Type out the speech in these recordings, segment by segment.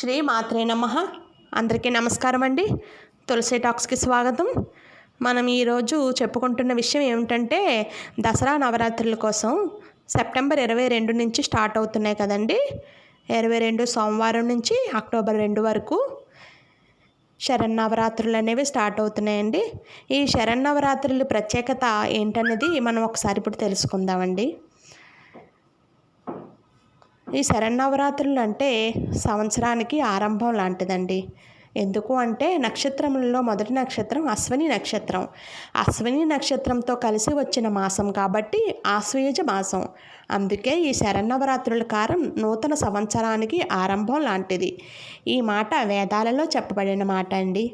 శ్రీ మాత్రే నమః. అందరికీ నమస్కారం అండి. తులసి టాక్స్కి స్వాగతం. మనం ఈరోజు చెప్పుకుంటున్న విషయం ఏమిటంటే దసరా నవరాత్రుల కోసం సెప్టెంబర్ 22 నుంచి స్టార్ట్ అవుతున్నాయి కదండి. 22 సోమవారం నుంచి అక్టోబర్ 2 వరకు శరన్నవరాత్రులు అనేవి స్టార్ట్ అవుతున్నాయండి. ఈ శరన్నవరాత్రుల ప్రత్యేకత ఏంటనేది మనం ఒకసారి ఇప్పుడు తెలుసుకుందామండి. ఈ శరన్నవరాత్రులు అంటే సంవత్సరానికి ఆరంభం లాంటిదండి. ఎందుకు అంటే నక్షత్రములలో మొదటి నక్షత్రం అశ్విని నక్షత్రం. అశ్విని నక్షత్రంతో కలిసి వచ్చిన మాసం కాబట్టి ఆశ్వయుజ మాసం. అందుకే ఈ శరన్నవరాత్రుల కాలం నూతన సంవత్సరానికి ఆరంభం లాంటిది. ఈ మాట వేదాలలో చెప్పబడిన మాట అండి.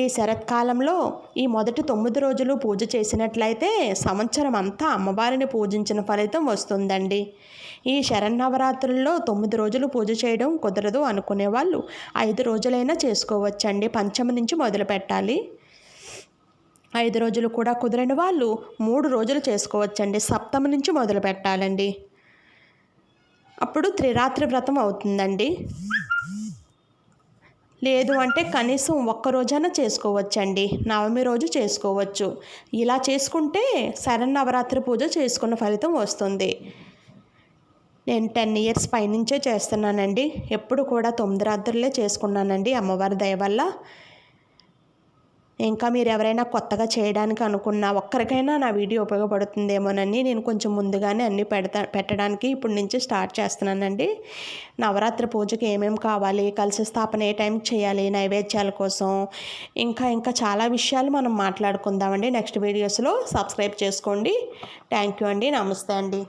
ఈ శరత్కాలంలో ఈ మొదటి 9 రోజులు పూజ చేసినట్లయితే సంవత్సరం అంతా అమ్మవారిని పూజించిన ఫలితం వస్తుందండి. ఈ శరన్నవరాత్రుల్లో 9 రోజులు పూజ చేయడం కుదరదు అనుకునే వాళ్ళు 5 రోజులైనా చేసుకోవచ్చండి. పంచమి నుంచి మొదలు పెట్టాలి. 5 రోజులు కూడా కుదరని వాళ్ళు 3 రోజులు చేసుకోవచ్చండి. సప్తమి నుంచి మొదలు పెట్టాలండి. అప్పుడు త్రిరాత్రి వ్రతం అవుతుందండి. లేదు అంటే కనీసం ఒక్క రోజైనా చేసుకోవచ్చండి. నవమి రోజు చేసుకోవచ్చు. ఇలా చేసుకుంటే శరన్నవరాత్రి పూజ చేసుకున్న ఫలితం వస్తుంది. నేను 10 ఇయర్స్ పైనుంచే చేస్తున్నానండి. ఎప్పుడు కూడా 9 రాత్రులే చేసుకున్నానండి అమ్మవారి దయ వల్ల. ఇంకా మీరు ఎవరైనా కొత్తగా చేయడానికి అనుకున్నా ఒక్కరికైనా నా వీడియో ఉపయోగపడుతుందేమోనని నేను కొంచెం ముందుగానే అన్నీ పెట్టడానికి ఇప్పుడు నుంచి స్టార్ట్ చేస్తున్నానండి. నవరాత్రి పూజకి ఏమేమి కావాలి, కలశ స్థాపన ఏ టైంకి చేయాలి, నైవేద్యాల కోసం ఇంకా చాలా విషయాలు మనం మాట్లాడుకుందామండి నెక్స్ట్ వీడియోస్లో. సబ్స్క్రైబ్ చేసుకోండి. థ్యాంక్ యూ అండి. నమస్తే అండి.